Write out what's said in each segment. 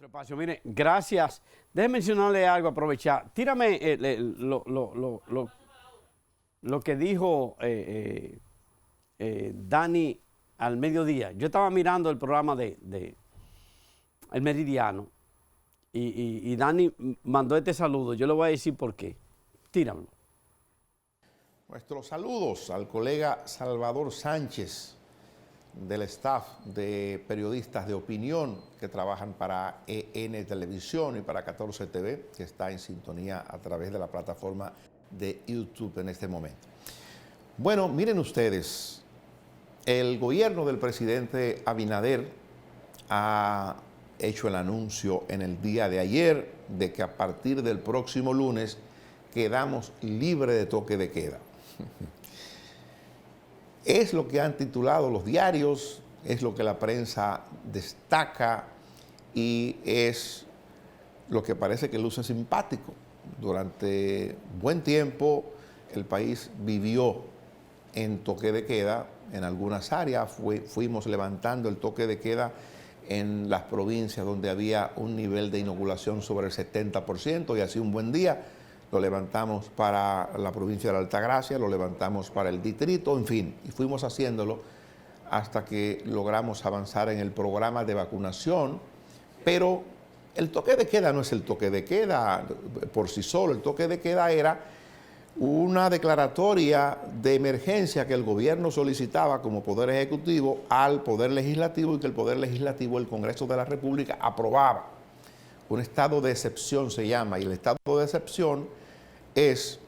Espacio. Mire, gracias. Déjeme mencionarle algo, aprovechar. Tírame lo que dijo Dani al mediodía. Yo estaba mirando el programa de El Meridiano y Dani mandó este saludo. Yo le voy a decir por qué. Tíramelo. Nuestros saludos al colega Salvador Sánchez, del staff de periodistas de opinión que trabajan para EN Televisión y para 14 TV, que está en sintonía a través de la plataforma de YouTube en este momento. Bueno, miren ustedes, el gobierno del presidente Abinader ha hecho el anuncio en el día de ayer de que a partir del próximo lunes quedamos libres de toque de queda. Es lo que han titulado los diarios, es lo que la prensa destaca y es lo que parece que luce simpático. Durante buen tiempo el país vivió en toque de queda en algunas áreas, fuimos levantando el toque de queda en las provincias donde había un nivel de inoculación sobre el 70% y así un buen día lo levantamos para la provincia de la Altagracia, lo levantamos para el distrito, en fin, y fuimos haciéndolo hasta que logramos avanzar en el programa de vacunación, pero el toque de queda no es el toque de queda por sí solo, el toque de queda era una declaratoria de emergencia que el gobierno solicitaba como Poder Ejecutivo al Poder Legislativo y que el Poder Legislativo, el Congreso de la República, aprobaba. Un estado de excepción se llama, y el estado de excepción es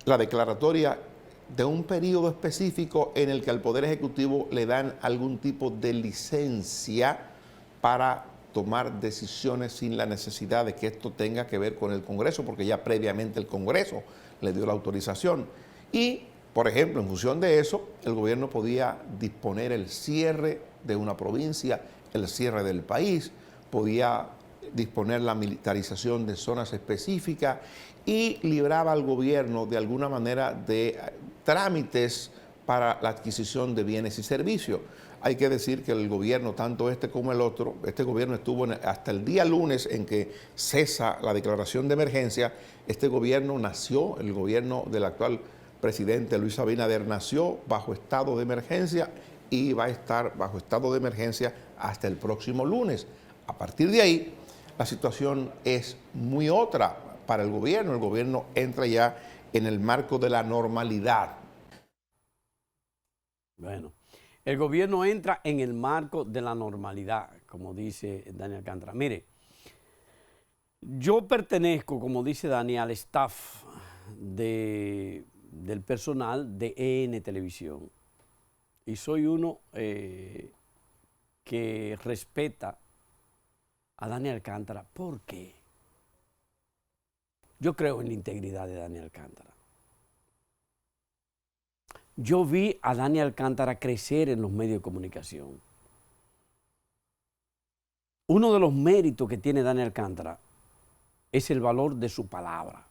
la declaratoria de un periodo específico en el que al Poder Ejecutivo le dan algún tipo de licencia para tomar decisiones sin la necesidad de que esto tenga que ver con el Congreso, porque ya previamente el Congreso le dio la autorización. Y, por ejemplo, en función de eso, el gobierno podía disponer el cierre de una provincia, el cierre del país, podía disponer la militarización de zonas específicas y libraba al gobierno de alguna manera de trámites para la adquisición de bienes y servicios. Hay que decir que el gobierno, tanto este como el otro, este gobierno estuvo hasta el día lunes en que cesa la declaración de emergencia. Este gobierno nació, el gobierno del actual presidente Luis Abinader nació bajo estado de emergencia y va a estar bajo estado de emergencia hasta el próximo lunes. A partir de ahí, la situación es muy otra para el gobierno entra ya en el marco de la normalidad. Bueno, el gobierno entra en el marco de la normalidad, como dice Dani Alcántara. Mire, yo pertenezco, como dice Dani, al staff del personal de EN Televisión y soy uno que respeta a Dani Alcántara. ¿Por qué? Yo creo en la integridad de Dani Alcántara. Yo vi a Dani Alcántara crecer en los medios de comunicación. Uno de los méritos que tiene Dani Alcántara es el valor de su palabra.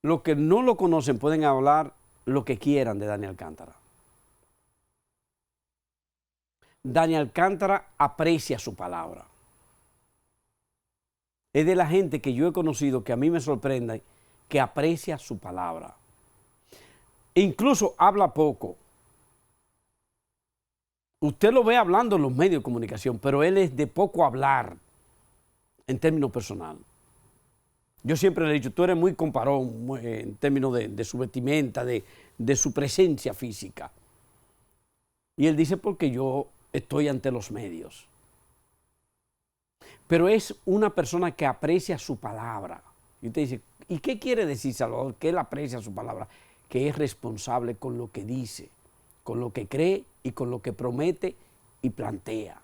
Los que no lo conocen pueden hablar lo que quieran de Dani Alcántara. Dani Alcántara aprecia su palabra. Es de la gente que yo he conocido que a mí me sorprende que aprecia su palabra. Incluso habla poco. Usted lo ve hablando en los medios de comunicación, pero él es de poco hablar en términos personales. Yo siempre le he dicho, tú eres muy comparón en términos de su vestimenta, de su presencia física. Y él dice, porque yo estoy ante los medios. Pero es una persona que aprecia su palabra. Y usted dice, ¿y qué quiere decir Salvador? Que él aprecia su palabra, que es responsable con lo que dice, con lo que cree y con lo que promete y plantea.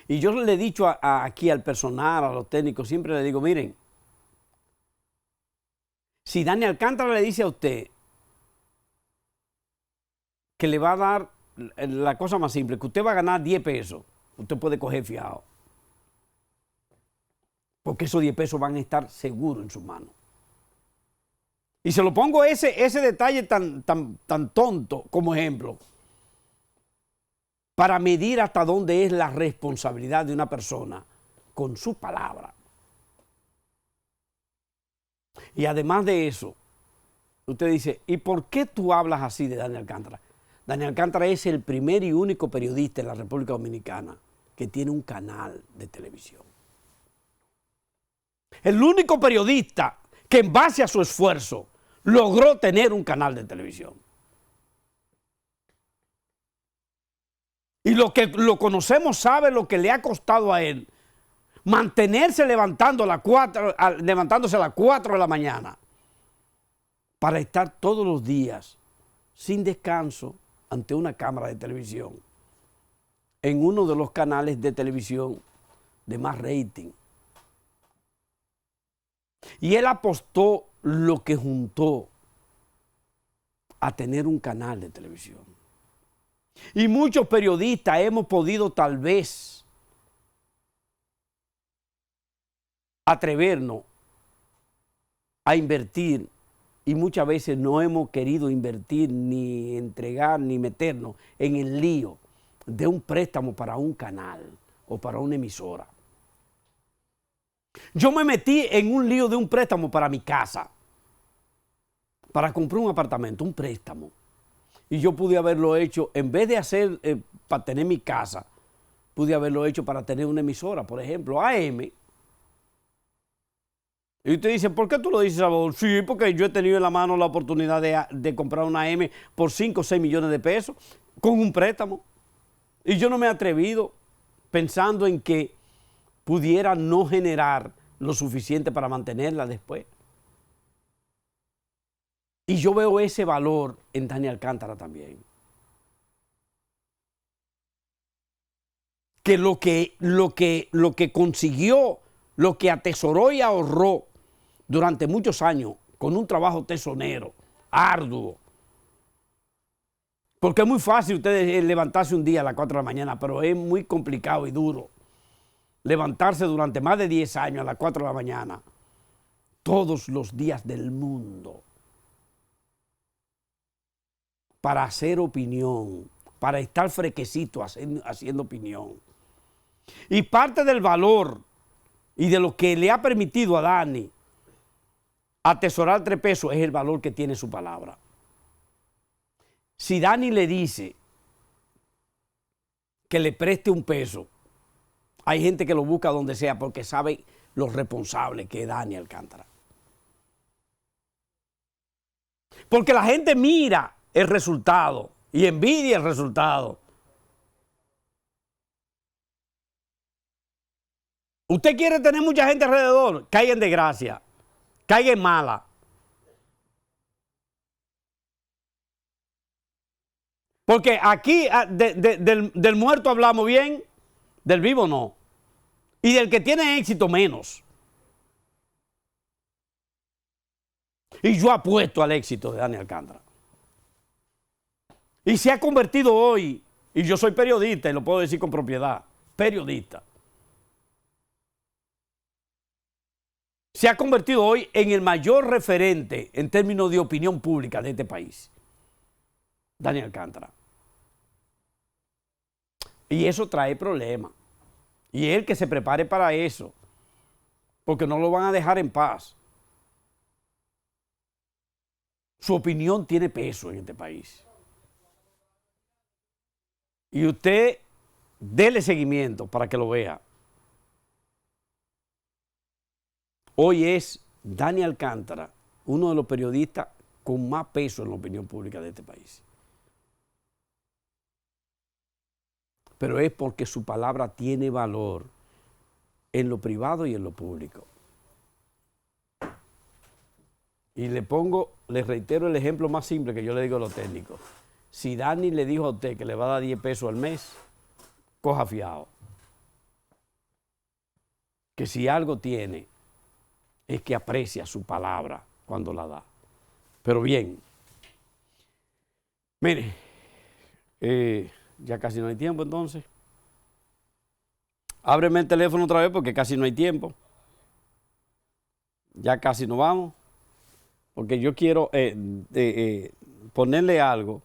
Y yo le he dicho aquí al personal, a los técnicos, siempre le digo, miren, si Dani Alcántara le dice a usted que le va a dar la cosa más simple, que usted va a ganar 10 pesos, usted puede coger fiado. Porque esos 10 pesos van a estar seguros en su mano. Y se lo pongo ese detalle tan tonto como ejemplo. para medir hasta dónde es la responsabilidad de una persona con su palabra. Y además de eso, usted dice, ¿y por qué tú hablas así de Dani Alcántara? Dani Alcántara es el primer y único periodista en la República Dominicana que tiene un canal de televisión. El único periodista que en base a su esfuerzo logró tener un canal de televisión. Y lo que lo conocemos sabe lo que le ha costado a él mantenerse levantándose a las 4 de la mañana para estar todos los días sin descanso ante una cámara de televisión en uno de los canales de televisión de más rating. Y él apostó lo que juntó a tener un canal de televisión. Y muchos periodistas hemos podido tal vez atrevernos a invertir y muchas veces no hemos querido invertir ni entregar ni meternos en el lío de un préstamo para un canal o para una emisora. Yo me metí en un lío de un préstamo para mi casa, para comprar un apartamento, un préstamo. Y yo pude haberlo hecho, en vez de hacer para tener mi casa, pude haberlo hecho para tener una emisora, por ejemplo, AM. Y usted dice, ¿por qué tú lo dices, Salvador? Sí, porque yo he tenido en la mano la oportunidad de comprar una AM por 5 o 6 millones de pesos con un préstamo. Y yo no me he atrevido pensando en que pudiera no generar lo suficiente para mantenerla después. Y yo veo ese valor en Dani Alcántara también. Que lo que consiguió, lo que atesoró y ahorró durante muchos años con un trabajo tesonero, arduo. Porque es muy fácil ustedes levantarse un día a las 4 de la mañana, pero es muy complicado y duro levantarse durante más de 10 años a las 4 de la mañana, todos los días del mundo, para hacer opinión, para estar fresquecito haciendo opinión. Y parte del valor y de lo que le ha permitido a Dani atesorar 3 pesos es el valor que tiene su palabra. Si Dani le dice que le preste 1 peso, hay gente que lo busca donde sea porque sabe lo responsable que es Dani Alcántara. Porque la gente mira el resultado y envidia el resultado. Usted quiere tener mucha gente alrededor, caiga en desgracia, caiga en mala. Porque aquí del muerto hablamos bien, del vivo no. Y del que tiene éxito menos. Y yo apuesto al éxito de Dani Alcántara. Y se ha convertido hoy, y yo soy periodista y lo puedo decir con propiedad, periodista. Se ha convertido hoy en el mayor referente en términos de opinión pública de este país. Dani Alcántara. Y eso trae problemas. Y él que se prepare para eso, porque no lo van a dejar en paz. Su opinión tiene peso en este país. Y usted dele seguimiento para que lo vea. Hoy es Dani Alcántara, uno de los periodistas con más peso en la opinión pública de este país. Pero es porque su palabra tiene valor en lo privado y en lo público. Y le reitero el ejemplo más simple que yo le digo a los técnicos. Si Dani le dijo a usted que le va a dar 10 pesos al mes, coja fiado. Que si algo tiene, es que aprecia su palabra cuando la da. Pero bien, mire, ya casi no hay tiempo entonces. Ábreme el teléfono otra vez porque casi no hay tiempo. Ya casi nos vamos. Porque yo quiero ponerle algo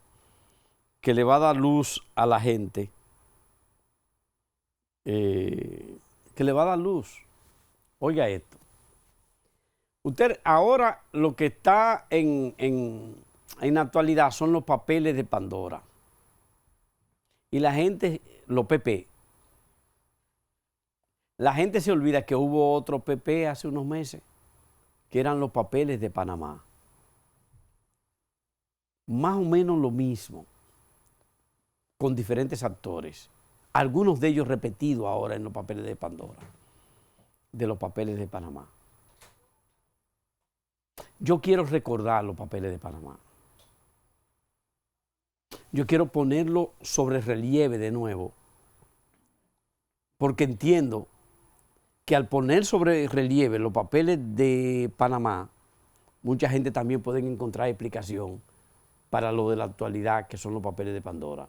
que le va a dar luz a la gente que le va a dar luz. Oiga esto. Usted ahora lo que está en la actualidad son los papeles de Pandora. Y la gente, los PP. La gente se olvida que hubo otro PP hace unos meses, que eran los papeles de Panamá. Más o menos lo mismo, con diferentes actores. Algunos de ellos repetidos ahora en los papeles de Pandora, de los papeles de Panamá. Yo quiero recordar los papeles de Panamá. Yo quiero ponerlo sobre relieve de nuevo, porque entiendo que al poner sobre relieve los papeles de Panamá, mucha gente también puede encontrar explicación para lo de la actualidad, que son los papeles de Pandora.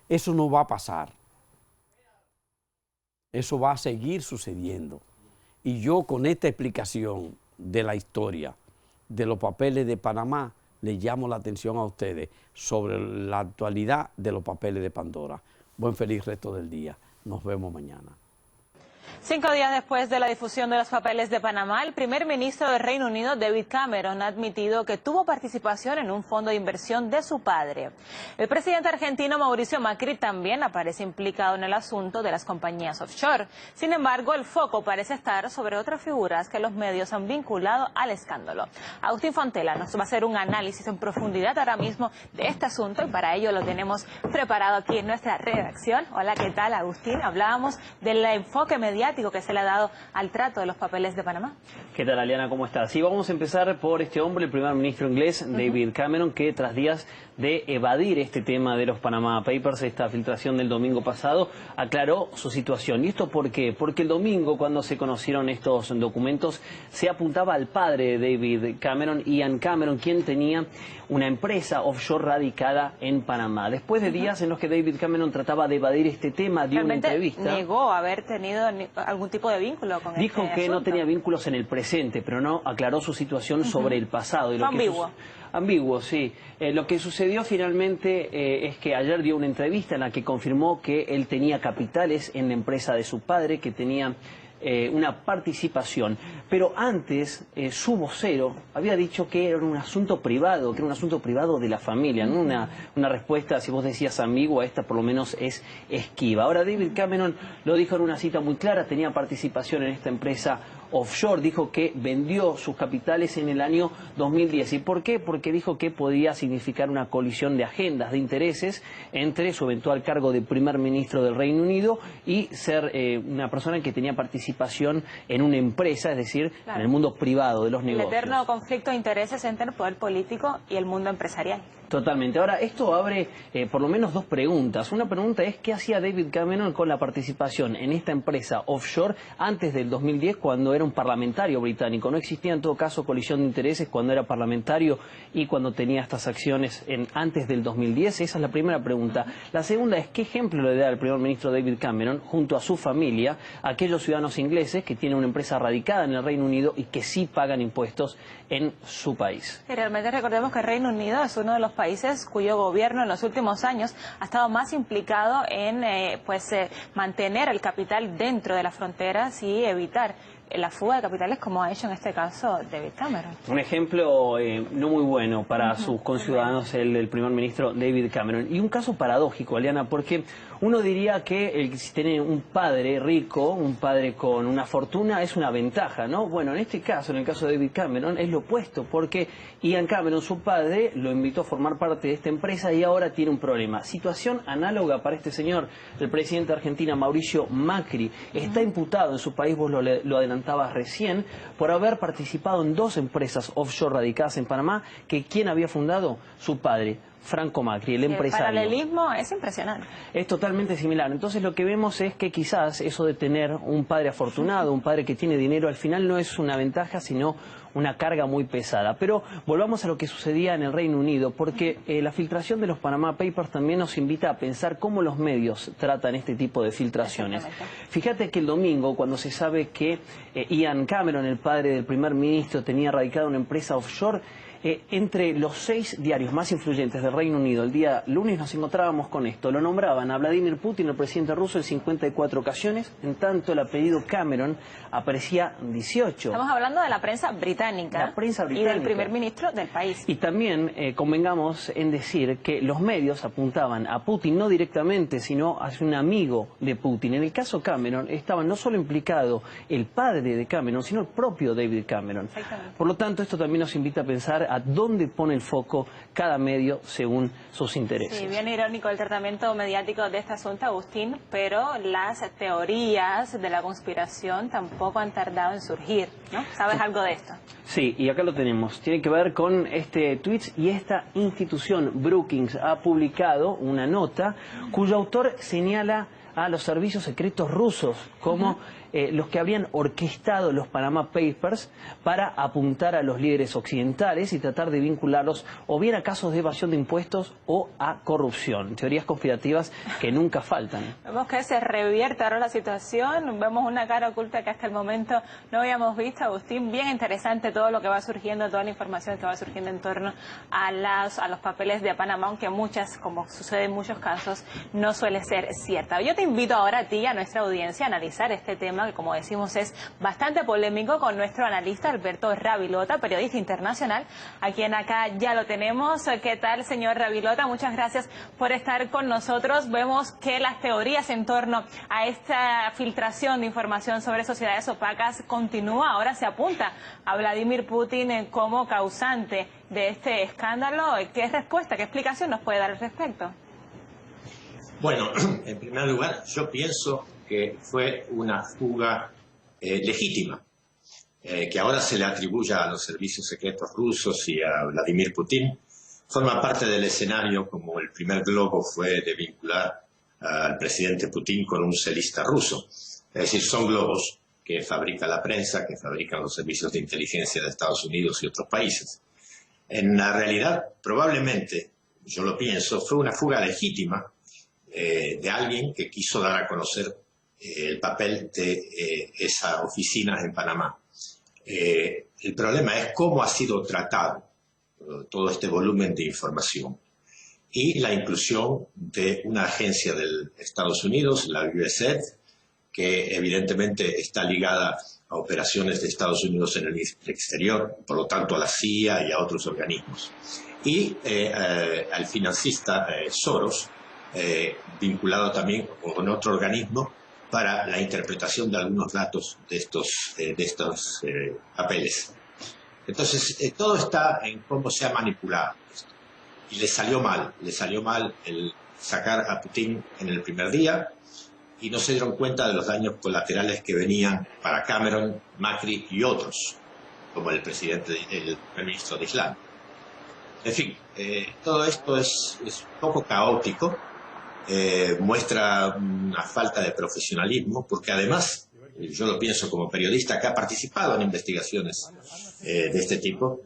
Eso no va a pasar. Eso va a seguir sucediendo. Y yo con esta explicación de la historia de los papeles de Panamá, le llamo la atención a ustedes sobre la actualidad de los papeles de Pandora. Buen feliz resto del día. Nos vemos mañana. 5 días después de la difusión de los papeles de Panamá, el primer ministro del Reino Unido, David Cameron, ha admitido que tuvo participación en un fondo de inversión de su padre. El presidente argentino Mauricio Macri también aparece implicado en el asunto de las compañías offshore. Sin embargo, el foco parece estar sobre otras figuras que los medios han vinculado al escándalo. Agustín Fontela nos va a hacer un análisis en profundidad ahora mismo de este asunto y para ello lo tenemos preparado aquí en nuestra redacción. Hola, ¿qué tal, Agustín? Hablábamos del enfoque mediático que se le ha dado al trato de los papeles de Panamá. ¿Qué tal, Aliana? ¿Cómo estás? Sí, vamos a empezar por este hombre, el primer ministro inglés, David Cameron, que tras días de evadir este tema de los Panama Papers, esta filtración del domingo pasado, aclaró su situación. ¿Y esto por qué? Porque el domingo, cuando se conocieron estos documentos, se apuntaba al padre de David Cameron, Ian Cameron, quien tenía una empresa offshore radicada en Panamá. Después de días en los que David Cameron trataba de evadir este tema, dio una entrevista. Negó haber tenido algún tipo de vínculo con Dijo este que asunto. no tenía vínculos en el presente, pero no aclaró su situación sobre el pasado. Y lo ambiguo. Ambiguo, sí. Lo que sucedió finalmente es que ayer dio una entrevista en la que confirmó que él tenía capitales en la empresa de su padre, que tenía una participación. Pero antes, su vocero había dicho que era un asunto privado, que era un asunto privado de la familia, ¿no? Una respuesta, si vos decías ambigua, esta por lo menos es esquiva. Ahora David Cameron lo dijo en una cita muy clara, tenía participación en esta empresa offshore, dijo que vendió sus capitales en el año 2010. ¿Y por qué? Porque dijo que podía significar una colisión de agendas, de intereses entre su eventual cargo de primer ministro del Reino Unido y ser una persona que tenía participación en una empresa, es decir, en el mundo privado de los negocios. El eterno conflicto de intereses entre el poder político y el mundo empresarial. Totalmente. Ahora, esto abre por lo menos dos preguntas. Una pregunta es, ¿qué hacía David Cameron con la participación en esta empresa offshore antes del 2010, cuando era un parlamentario británico? No existía en todo caso colisión de intereses cuando era parlamentario y cuando tenía estas acciones antes del 2010. Esa es la primera pregunta. La segunda es, ¿qué ejemplo le da el primer ministro David Cameron junto a su familia a aquellos ciudadanos ingleses que tienen una empresa radicada en el Reino Unido y que sí pagan impuestos en su país? Y realmente recordemos que el Reino Unido es uno de los países cuyo gobierno en los últimos años ha estado más implicado en mantener el capital dentro de las fronteras y evitar la fuga de capitales, como ha hecho en este caso David Cameron. Un ejemplo no muy bueno para sus conciudadanos, el primer ministro David Cameron. Y un caso paradójico, Aliana, porque uno diría que si tiene un padre rico, un padre con una fortuna, es una ventaja, ¿no? Bueno, en este caso, en el caso de David Cameron, es lo opuesto, porque Ian Cameron, su padre, lo invitó a formar parte de esta empresa y ahora tiene un problema. Situación análoga para este señor, el presidente de Argentina, Mauricio Macri. Está imputado en su país, vos lo adelantabas recién, por haber participado en dos empresas offshore radicadas en Panamá, que ¿quién había fundado? Su padre, Franco Macri, el empresario. El paralelismo es impresionante. Es totalmente similar. Entonces lo que vemos es que quizás eso de tener un padre afortunado, un padre que tiene dinero, al final no es una ventaja, sino una carga muy pesada. Pero volvamos a lo que sucedía en el Reino Unido, porque la filtración de los Panama Papers también nos invita a pensar cómo los medios tratan este tipo de filtraciones. Fíjate que el domingo, cuando se sabe que Ian Cameron, el padre del primer ministro, tenía radicada una empresa offshore, Entre los 6 diarios más influyentes del Reino Unido, el día lunes nos encontrábamos con esto. Lo nombraban a Vladimir Putin, el presidente ruso, en 54 ocasiones, en tanto el apellido Cameron aparecía en 18. Estamos hablando de la prensa británica, La prensa británica. Y del primer ministro del país. Y también convengamos en decir que los medios apuntaban a Putin no directamente, sino a un amigo de Putin. En el caso Cameron estaba no solo implicado el padre de Cameron, sino el propio David Cameron. Por lo tanto, esto también nos invita a pensar a dónde pone el foco cada medio según sus intereses. Sí, bien irónico el tratamiento mediático de este asunto, Agustín, pero las teorías de la conspiración tampoco han tardado en surgir, ¿no? ¿Sabes algo de esto? Sí, y acá lo tenemos. Tiene que ver con este tweet y esta institución. Brookings ha publicado una nota cuyo autor señala a los servicios secretos rusos como los que habrían orquestado los Panama Papers para apuntar a los líderes occidentales y tratar de vincularlos o bien a casos de evasión de impuestos o a corrupción. Teorías conspirativas que nunca faltan. Vemos que se revierte ahora la situación, vemos una cara oculta que hasta el momento no habíamos visto, Agustín. Bien interesante todo lo que va surgiendo, toda la información que va surgiendo en torno a los papeles de Panamá, aunque muchas, como sucede en muchos casos, no suele ser cierta. Yo te invito ahora a ti y a nuestra audiencia a analizar este tema que, como decimos, es bastante polémico, con nuestro analista Alberto Ravilota, periodista internacional, a quien acá ya lo tenemos. ¿Qué tal, señor Ravilota? Muchas gracias por estar con nosotros. Vemos que las teorías en torno a esta filtración de información sobre sociedades opacas continúa. Ahora se apunta a Vladimir Putin como causante de este escándalo. ¿Qué respuesta, qué explicación nos puede dar al respecto? Bueno, en primer lugar, yo pienso que fue una fuga legítima, que ahora se le atribuye a los servicios secretos rusos y a Vladimir Putin. Forma parte del escenario, como el primer globo fue de vincular al presidente Putin con un celista ruso. Es decir, son globos que fabrica la prensa, que fabrican los servicios de inteligencia de Estados Unidos y otros países. En la realidad, probablemente, yo lo pienso, fue una fuga legítima de alguien que quiso dar a conocer el papel de esa oficina en Panamá. El problema es cómo ha sido tratado todo este volumen de información y la inclusión de una agencia de Estados Unidos, la USAID, que evidentemente está ligada a operaciones de Estados Unidos en el exterior, por lo tanto a la CIA y a otros organismos. Y al financista Soros, vinculado también con otro organismo para la interpretación de algunos datos de estos papeles. Entonces, todo está en cómo se ha manipulado esto. Y le salió mal el sacar a Putin en el primer día y no se dieron cuenta de los daños colaterales que venían para Cameron, Macri y otros, como el primer ministro de Islandia. En fin, todo esto es un poco caótico. Muestra una falta de profesionalismo, porque además, yo lo pienso como periodista que ha participado en investigaciones de este tipo,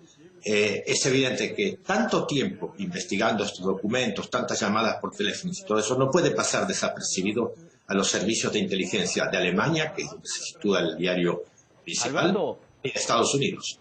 es evidente que tanto tiempo investigando estos documentos, tantas llamadas por teléfono y todo eso, no puede pasar desapercibido a los servicios de inteligencia de Alemania, que es donde se sitúa el diario principal, Alberto, y de Estados Unidos.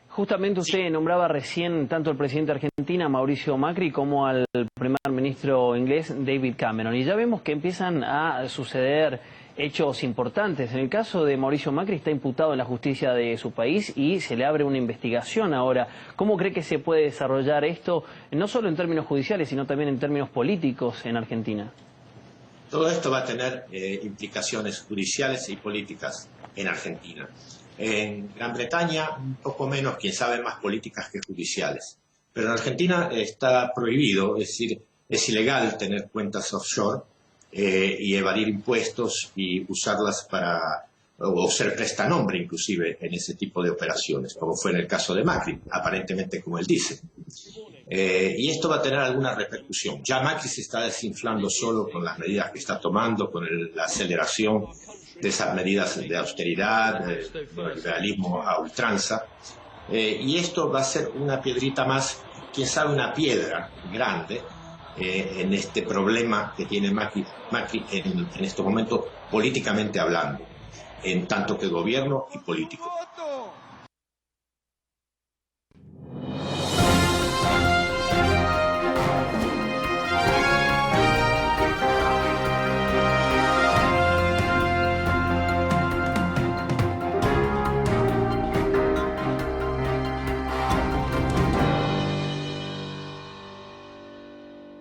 Justamente usted nombraba recién tanto al presidente de Argentina, Mauricio Macri, como al primer ministro inglés, David Cameron. Y ya vemos que empiezan a suceder hechos importantes. En el caso de Mauricio Macri está imputado en la justicia de su país y se le abre una investigación ahora. ¿Cómo cree que se puede desarrollar esto, no solo en términos judiciales, sino también en términos políticos en Argentina? Todo esto va a tener implicaciones judiciales y políticas en Argentina. En Gran Bretaña, un poco menos, quién sabe, más políticas que judiciales. Pero en Argentina está prohibido, es decir, es ilegal tener cuentas offshore y evadir impuestos y usarlas o ser prestanombre inclusive en ese tipo de operaciones, como fue en el caso de Macri, aparentemente como él dice. Y esto va a tener alguna repercusión. Ya Macri se está desinflando solo con las medidas que está tomando, con la aceleración de esas medidas de austeridad, de liberalismo a ultranza. Y esto va a ser una piedrita más, quién sabe, una piedra grande en este problema que tiene Macri en estos momentos, políticamente hablando, en tanto que gobierno y político.